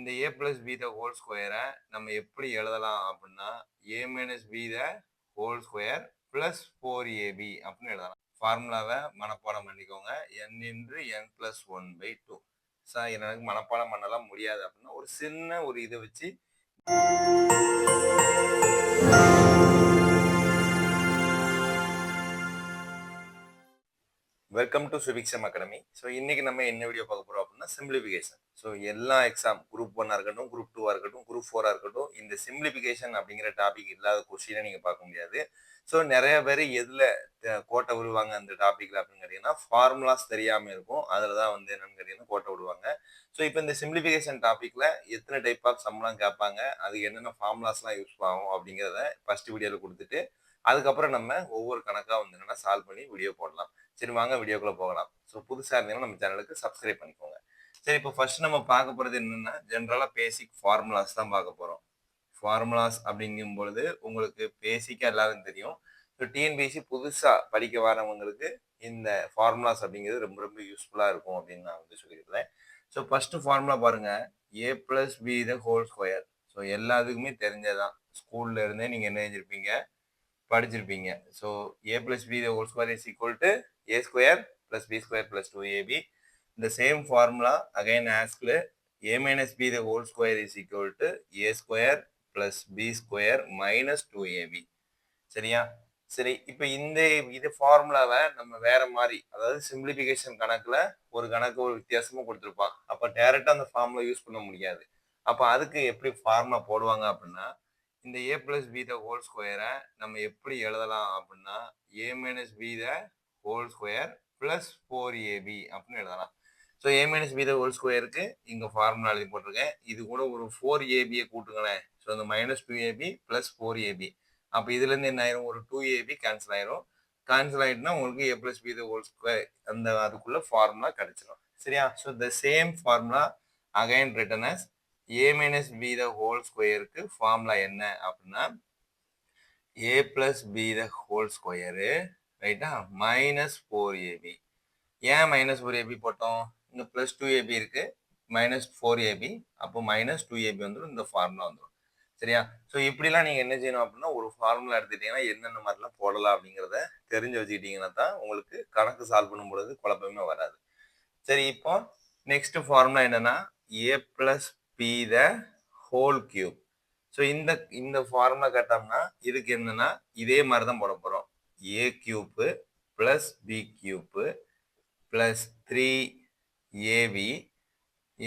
இந்த a plus b the whole square நம்ம எப்படி எழுதலாம் அப்படின்னா a minus b the whole square plus 4ab அப்படின்னு எழுதலாம். ஃபார்முலாவை மனப்பாடம் பண்ணிக்கோங்க. n into n plus 1 by 2. Sir எனக்கு மனப்பாடம் பண்ணலாம் முடியாது அப்படின்னா ஒரு சின்ன ஒரு இதை வச்சு வெல்கம் டு சுபிக்ஷம் அகாடமி. ஸோ இன்னைக்கு நம்ம என்ன வீடியோ பார்க்க போறோம் அப்படின்னா சிம்பிளிஃபிகேஷன். ஸோ எல்லா எக்ஸாம் குரூப் 1 இருக்கட்டும், குரூப் 2 இருக்கட்டும், குரூப் 4 இருக்கட்டும், இந்த சிம்பிளிஃபிகேஷன் அப்படிங்கிற டாபிக் இல்லாத கொஸ்டினை நீங்க பார்க்க முடியாது. ஸோ நிறைய பேர் எதுல கோட்டை விடுவாங்க அந்த டாபிக்ல அப்படின்னு கேட்டீங்கன்னா ஃபார்முலாஸ் தெரியாம இருக்கும். அதுல தான் வந்து என்னன்னு கேட்டீங்கன்னா கோட்டை விடுவாங்க. ஸோ இப்போ இந்த சிம்பிளிஃபிகேஷன் டாபிக்ல எத்தனை டைப் ஆஃப் சம்லாம் கேட்பாங்க, அதுக்கு என்னென்ன ஃபார்முலாஸ்லாம் யூஸ் ஆகும் அப்படிங்கிறத ஃபர்ஸ்ட் வீடியோவில் கொடுத்துட்டு அதுக்கப்புறம் நம்ம ஒவ்வொரு கணக்காக வந்து என்னன்னா சால்வ் பண்ணி வீடியோ போடலாம். சரி வாங்க வீடியோக்குள்ள போகலாம். ஸோ புதுசாக இருந்தீங்கன்னா நம்ம சேனலுக்கு சப்ஸ்கிரைப் பண்ணிக்கோங்க. சரி இப்போ ஃபர்ஸ்ட் நம்ம பார்க்க போகிறது என்னன்னா ஜென்ரலாக பேசிக் ஃபார்முலாஸ் தான் பார்க்க போகிறோம். ஃபார்முலாஸ் அப்படிங்கும் பொழுது உங்களுக்கு பேசிக்காக எல்லாரும் தெரியும். ஸோ டிஎன்பிஎஸ்சி புதுசாக படிக்க வரவங்களுக்கு இந்த ஃபார்முலாஸ் அப்படிங்கிறது ரொம்ப ரொம்ப யூஸ்ஃபுல்லாக இருக்கும் அப்படின்னு நான் வந்து சொல்லியிருந்தேன். ஸோ ஃபர்ஸ்ட் ஃபார்முலா பாருங்க, a plus b the whole square. So எல்லாத்துக்குமே தெரிஞ்சதான், ஸ்கூல்ல இருந்தே நீங்கள் என்ன செஞ்சிருப்பீங்க, படிச்சிருப்பீங்க. So a plus b the whole square is equal to a square plus b square plus 2ab. The same formula again asked a minus b the whole square is equal to a square plus b square minus 2ab. சரியா? சரி, இப்போ இது ஃபார்முலாவை நம்ம வேற மாதிரி, அதாவது simplification கணக்குல ஒரு கணக்கு ஒரு வித்தியாசமா கொடுத்துருப்பான். அப்போ டைரக்டா அந்த ஃபார்முலா யூஸ் பண்ண முடியாது. அப்போ அதுக்கு எப்படி ஃபார்முலா போடுவாங்க அப்படின்னா இந்த a plus b the whole square நம்ம எப்படி எழுதலாம் அப்படின்னா a minus b the whole square plus 4ab அப்படின்னு எழுதலாம். So a minus b the whole squareக்கு இங்க ஃபார்முலா எழுதி போட்டிருக்கேன். இது கூட ஒரு 4ab கூட்டுங்களேன். ஸோ அந்த மைனஸ் 2ab பிளஸ் 4ab. அப்போ இதுல இருந்து என்ன ஆயிரும், ஒரு 2ab கேன்சல் ஆயிரும். கேன்சல் ஆயிட்டுனா உங்களுக்கு a plus b the whole square அந்த அதுக்குள்ள ஃபார்முலா கிடைச்சிடும். சரியா? So the same formula again written as a minus b the whole squareக்கு ஃபார்முலா என்ன அப்படின்னா a plus b the whole square ரைட்டா மைனஸ் 4ab. ஏன் மைனஸ் 4ab போட்டோம், இங்க பிளஸ் 2ab இருக்கு, மைனஸ் 4ab, அப்போ மைனஸ் 2ab வந்துடும், இந்த ஃபார்முலா வந்துடும். சரியா? ஸோ இப்படிலாம் நீங்க என்ன செய்யணும் அப்படின்னா ஒரு ஃபார்முலா எடுத்துட்டீங்கன்னா என்னென்ன மாதிரிலாம் போடலாம் அப்படிங்கிறத தெரிஞ்சு வச்சுக்கிட்டீங்கன்னா தான் உங்களுக்கு கணக்கு சால்வ் பண்ணும் பொழுது குழப்பமே வராது. சரி, இப்போ நெக்ஸ்ட் ஃபார்முலா என்னன்னா a plus p the whole cube. So இந்த ஃபார்முலா கேட்டோம்னா இதுக்கு என்னன்னா இதே மாதிரி தான் போட போறோம். a cube plus b cube plus 3ab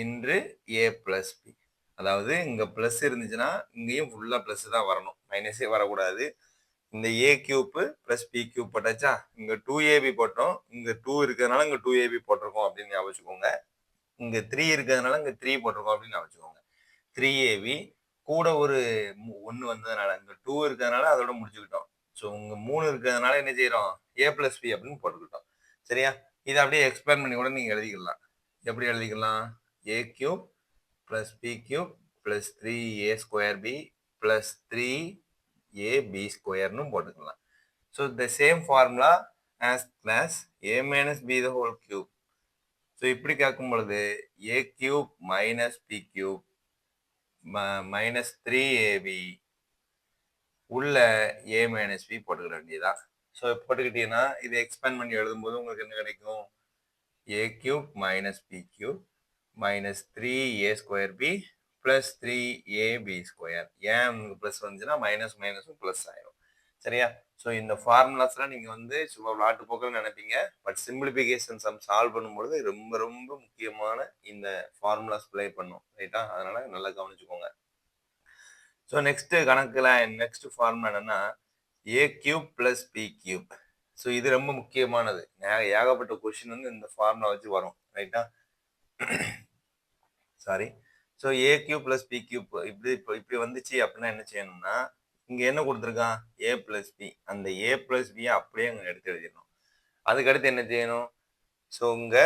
into a plus b. அதாவது இங்க பிளஸ் இருந்துச்சுன்னா இங்கேயும் ஃபுல்லா பிளஸ் தான் வரணும், மைனஸே வரக்கூடாது. இந்த a cube plus b cube போட்டாச்சா, இங்க 2ab போட்டோம், இங்க 2 இருக்கிறதுனால இங்க 2ab போட்டிருக்கோம் அப்படின்னு ஞாபகம் வச்சுக்கோங்க. இங்க 3 இருக்கிறதுனால இங்க 3 போட்டிருக்கோம் அப்படின்னு ஞாபகம் வச்சுக்கோங்க. 3ab கூட ஒரு 1 வந்ததுனால இங்க 2 இருக்கிறதுனால அதோட முடிச்சுக்கிட்டோம். ஸோ இங்க 3 இருக்கிறதுனால என்ன செய்யறோம், a பிளஸ் b அப்படின்னு போட்டுக்கிட்டோம். சரியா? இதை அப்படியே எக்ஸ்பேண்ட் பண்ணி கூட நீங்க எழுதிக்கலாம். எப்படி எழுதிக்கலாம், a cube plus b cube plus 3a square b plus 3ab square னு போட்டுக்கலாம். So the same formula as class a minus b the whole cube. So இப்படி கேட்கும் பொழுது a cube minus b cube minus 3ab உள்ள a minus b போட்டுக்கிட வேண்டியதா. So போட்டுக்கிட்டீங்கன்னா இதை expand பண்ணி எழுதும்போது உங்களுக்கு என்ன கிடைக்கும், a cube minus b cube minus 3a square b plus 3ab square. ஏன் பிளஸ் வந்துச்சுன்னா மைனஸ் மைனஸும் பிளஸ் ஆயிரும். சரியா? ஸோ இந்த ஃபார்முலாஸ்லாம் நீங்க வந்து சும்மா விளாட்டு போக்கல் நினைப்பீங்க, பட் சிம்பிளிஃபிகேஷன் சம் சால்வ் பண்ணும்பொழுது ரொம்ப ரொம்ப முக்கியமான இந்த ஃபார்முலாஸ் ப்ளே பண்ணும். ரைட்டா? அதனால நல்லா கவனிச்சுக்கோங்க. ஸோ நெக்ஸ்ட் கணக்குல நெக்ஸ்ட் ஃபார்முலா என்னன்னா a cube plus b cube. So இது ரொம்ப முக்கியமானது. ஏகப்பட்ட கொஸ்டின் வந்து இந்த ஃபார்முலா வச்சு வரும். ரைட்டா? Sorry. So a cube plus b cube இப்படி வந்துச்சு அப்படின்னா என்ன செய்யணும்னா இங்க என்ன கொடுத்துருக்கான், a பிளஸ் b, அந்த a பிளஸ் b அப்படியே அங்க எடுத்து எழுதிடணும். அதுக்கடுத்து என்ன செய்யணும், ஸோ இங்க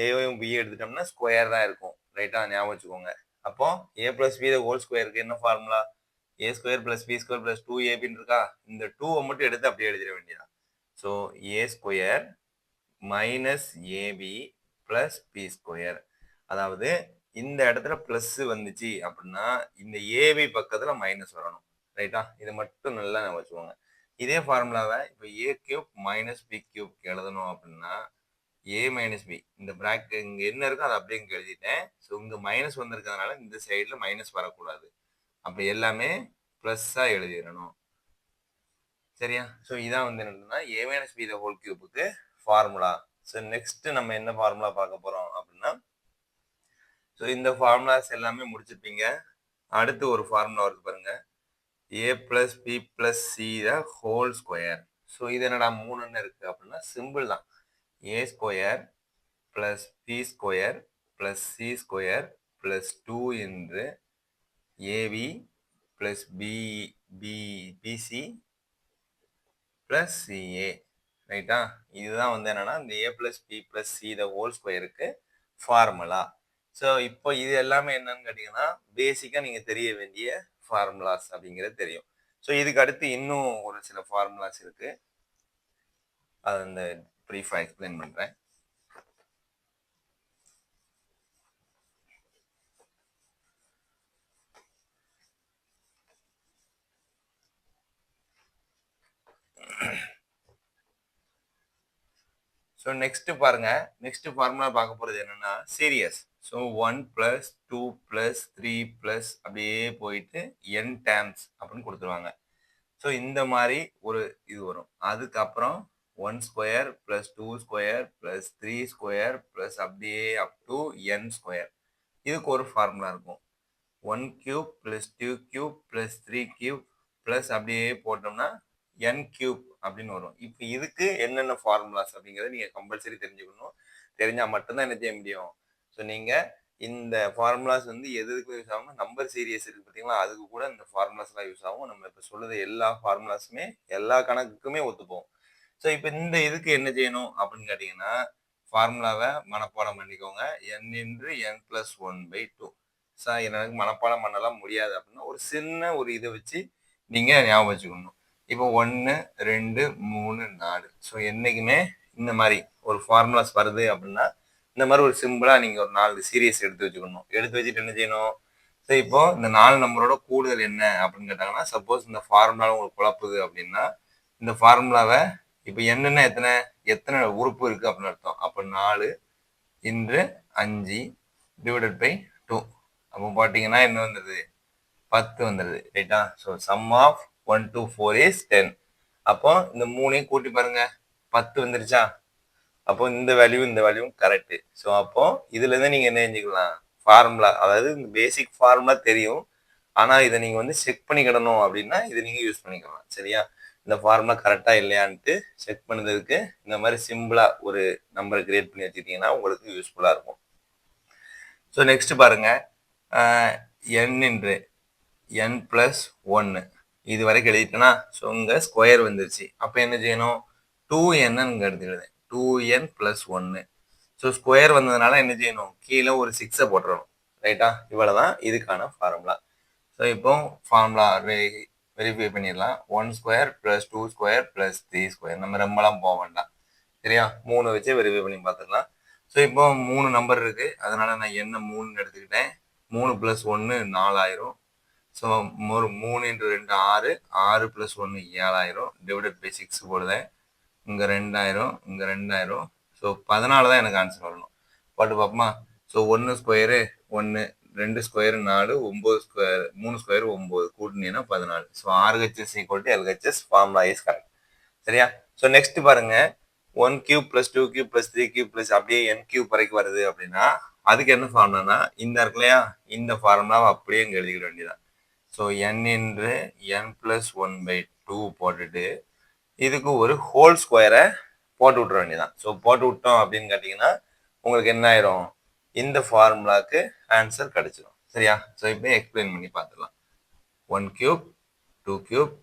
ஏயும் b எடுத்துட்டோம்னா ஸ்கொயர் தான் இருக்கும். ரைட்டா? ஞாபகம் வச்சுக்கோங்க. அப்போ a பிளஸ் b ஹோல் ஸ்கொயருக்கு என்ன formula, a square plus b square plus 2ab இருக்கா, இந்த 2 மட்டும் எடுத்து அப்படியே எழுதிட வேண்டியதான். So a square minus ab plus b square. அதாவது இந்த இடத்துல பிளஸ் வந்துச்சு அப்படின்னா இந்த ஏபி பக்கத்துல மைனஸ் வரணும். ரைட்டா? இது மட்டும் நல்லா நான் வச்சுக்கோங்க. இதே ஃபார்முலாவை இப்போ a cube minus B cube எழுதணும் அப்படின்னா ஏ மைனஸ் பி இந்த பிராக்கெட் இங்க என்ன இருக்கோ அதை அப்படியே இங்க எழுதிட்டேன். ஸோ இங்க மைனஸ் வந்திருக்கிறதுனால இந்த சைடுல மைனஸ் வரக்கூடாது. அப்படி எல்லாமே பிளஸ்ஸா எழுதிடணும். சரியா? ஸோ இதான் வந்து என்னன்னா ஏ மைனஸ் பி ஹோல் கியூபுக்கு ஃபார்முலா. ஸோ நெக்ஸ்ட் நம்ம என்ன ஃபார்முலா பார்க்க போறோம் அப்படின்னா ஸோ இந்த ஃபார்முலாஸ் எல்லாமே முடிச்சிருப்பீங்க. அடுத்து ஒரு ஃபார்முலா வருது பாருங்க, A plus B plus C the whole square. So இது என்னடா 3ன்னு இருக்கு அப்படின்னா சிம்பிள் தான். A square plus B square plus C square plus 2 என்று AB plus BC plus CA. ரைட்டா? இதுதான் வந்து என்னன்னா இந்த A plus B plus C the whole ஸ்கொயருக்கு ஃபார்முலா. ஸோ இப்போ இது எல்லாமே என்னன்னு கேட்டீங்கன்னா பேசிக்கா நீங்க தெரிய வேண்டிய ஃபார்முலாஸ் அப்படிங்கிறது தெரியும். ஸோ இதுக்கு அடுத்து இன்னும் ஒரு சில ஃபார்முலாஸ் இருக்கு, அதை இந்த ப்ரீஃபா எக்ஸ்பிளைன் பண்றேன். ஸோ நெக்ஸ்ட் பாருங்க, நெக்ஸ்ட் ஃபார்முலா பார்க்க போறது என்னன்னா series. So 1 plus 2 plus 3 plus அப்படியே போயிட்டு n டேர்ம்ஸ் அப்படின்னு கொடுத்துருவாங்க. ஸோ இந்த மாதிரி ஒரு இது வரும். அதுக்கப்புறம் 1 square plus 2 square plus 3 square plus அப்படியே அப் டு n ஸ்கொயர். இதுக்கு ஒரு ஃபார்முலா இருக்கும். 1 cube plus 2 cube plus 3 cube plus அப்படியே போட்டோம்னா n கியூப் அப்படின்னு வரும். இப்போ இதுக்கு என்னென்ன ஃபார்முலாஸ் அப்படிங்கிறத நீங்க கம்பல்சரி தெரிஞ்சுக்கணும். தெரிஞ்சா மட்டும்தான் என்ன செய்ய முடியும். ஸோ நீங்க இந்த ஃபார்முலாஸ் வந்து எதுக்கு யூஸ் ஆகும், நம்பர் சீரியஸ் இருக்கு பார்த்தீங்களா, அதுக்கு கூட இந்த ஃபார்முலாஸ்லாம் யூஸ் ஆகும். நம்ம இப்போ சொல்லுது எல்லா ஃபார்முலாஸுமே எல்லா கணக்குக்குமே ஒத்துப்போம். ஸோ இப்போ இந்த இதுக்கு என்ன செய்யணும் அப்படின்னு கேட்டீங்கன்னா ஃபார்முலாவை மனப்பாடம் பண்ணிக்கோங்க. n into n plus 1/2. Sir எனக்கு மனப்பாடம் பண்ணலாம் முடியாது அப்படின்னா ஒரு சின்ன ஒரு இதை வச்சு நீங்க ஞாபகம் வச்சுக்கணும். இப்போ 1 2 3 4. ஸோ என்னைக்குமே இந்த மாதிரி ஒரு ஃபார்முலாஸ் வருது அப்படின்னா இந்த மாதிரி ஒரு சிம்பிளா நீங்க ஒரு 4 சீரியஸ் எடுத்து வச்சுக்கணும். எடுத்து வச்சுட்டு என்ன செய்யணும், ஸோ இப்போ இந்த 4 நம்பரோட கூடுதல் என்ன அப்படின்னு கேட்டாங்கன்னா சப்போஸ் இந்த ஃபார்முலா உங்களுக்கு குழப்புது அப்படின்னா இந்த ஃபார்முலாவை இப்போ என்னென்ன எத்தனை எத்தனை உறுப்பு இருக்கு அப்படின்னு அர்த்தம். அப்போ 4 இன்று 5 டிவைடட் பை 2. அப்போ பார்த்தீங்கன்னா என்ன வந்துடுது, 10 வந்துடுது. ரைட்டா? So sum of 1 to 4 is 10. அப்போ இந்த 3ஐயும் கூட்டி பாருங்க, 10 வந்துருச்சா? அப்போ இந்த வேல்யூ கரெக்ட். ஸோ அப்போ இதுல இருந்து நீங்க என்ன செஞ்சுக்கலாம், ஃபார்முலா அதாவது இந்த பேசிக் ஃபார்முலா தெரியும், ஆனா இதை நீங்க வந்து செக் பண்ணிக்கிடணும் அப்படின்னா இதை நீங்க யூஸ் பண்ணிக்கலாம். சரியா? இந்த ஃபார்முலா கரெக்டா இல்லையான்ட்டு செக் பண்ணதுக்கு இந்த மாதிரி சிம்பிளா ஒரு நம்பர் கிரியேட் பண்ணி வச்சுக்கிட்டீங்கன்னா உங்களுக்கு யூஸ்ஃபுல்லா இருக்கும். ஸோ நெக்ஸ்ட் பாருங்க, n இன்று n பிளஸ் 1 இது வரைக்கும் எழுதிட்டேன்னா ஸோ இங்க ஸ்கொயர் வந்துருச்சு. அப்போ என்ன செய்யணும், 2n இங்க எடுத்துக்கிடுது. 2n plus 1. ஸோ ஸ்கொயர் வந்ததுனால என்ன செய்யணும், கீழே ஒரு 6 போட்டுறணும். ரைட்டா? இவ்வளவுதான் இதுக்கான ஃபார்முலா. ஸோ இப்போ ஃபார்முலா வெரிஃபை பண்ணிடலாம். 1 square plus 2 square plus 3 square. நம்ம ரொம்பலாம் போக வேண்டாம். சரியா? 3 வச்சு வெரிஃபை பண்ணி பார்த்துக்கலாம். ஸோ இப்போ 3 நம்பர் இருக்கு, அதனால நான் என்ன 3 எடுத்துக்கிட்டேன். 3 plus 1 4000. So 3 into 2 6, 6 plus 1 7000 divided by 6 போடுதேன். இங்கே 2000, இங்கே 2000. ஸோ 14 தான் எனக்கு ஆன்சர் வரணும். போட்டு பார்ப்போமா? So 1 square 1, 2 square 4, 9 square 3 square 9 கூட்டினீங்கன்னா 14. So RHS equal to LHS formula is correct. சரியா? ஸோ நெக்ஸ்ட் பாருங்க, 1 cube plus 2 cube plus 3 cube plus அப்படியே n கியூப் வரைக்கும் வருது அப்படின்னா அதுக்கு என்ன ஃபார்முலானா இந்த இருக்கு இல்லையா, இந்த ஃபார்முலாவை அப்படியே இங்கே எழுதிக்கிட வேண்டியதான். ஸோ n இன்று n பிளஸ் 1/2 போட்டுட்டு இதுக்கு ஒரு ஹோல் ஸ்கொயரை போட்டு விட்டுற வேண்டியதான். ஸோ போட்டு விட்டோம் அப்படின்னு கேட்டிங்கன்னா உங்களுக்கு என்ன ஆயிரும், இந்த ஃபார்முலாக்கு ஆன்சர் கிடைச்சிடும். சரியா? ஸோ இப்போ எக்ஸ்பிளைன் பண்ணி பார்த்துக்கலாம். 1 cube 2 cube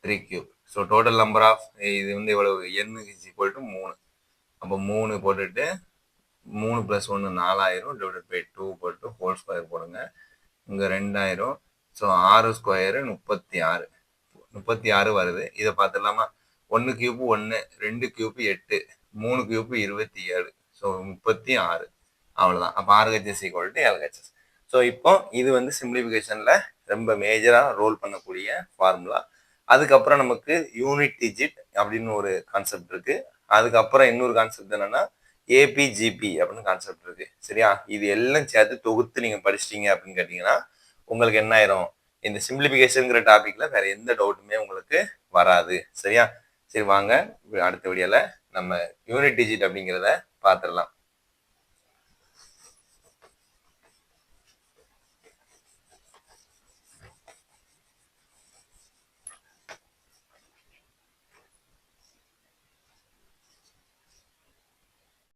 3 cube. So total number of இது வந்து எவ்வளவு, n இஸ் ஈக்குவல் டு 3. அப்போ 3 போட்டுட்டு 3 பிளஸ் 1 4000 டிவைடட் பை 2 போட்டு ஹோல் ஸ்கொயர் போடுங்க. இங்கே 2000. So 6 square 36. 36 வருது. இதை பார்த்துடலாமா? 1 கியூப் 1, 2 கியூப் 8, 3 கியூப் 27. ஸோ 36. அவ்வளவுதான். அப்ப RHS equal to LHS. So இப்போ இது வந்து சிம்பிளிஃபிகேஷன்ல ரொம்ப மேஜரா ரோல் பண்ணக்கூடிய ஃபார்முலா. அதுக்கப்புறம் நமக்கு யூனிட் டிஜிட் அப்படின்னு ஒரு கான்செப்ட் இருக்கு. அதுக்கப்புறம் இன்னொரு கான்செப்ட் என்னன்னா ஏபிஜிபி அப்படின்னு கான்செப்ட் இருக்கு. சரியா? இது எல்லாம் சேர்த்து தொகுத்து நீங்க படிச்சிட்டீங்க அப்படின்னு கேட்டீங்கன்னா உங்களுக்கு என்ன ஆயிரும், இந்த சிம்பிளிஃபிகேஷன்ங்கிற டாபிக்ல வேற எந்த டவுட்டுமே உங்களுக்கு வராது. சரியா? சரி, வாங்க அடுத்த வீடியோல நம்ம யூனிட் டிஜிட் அப்படிங்கிறத பார்த்துடலாம்.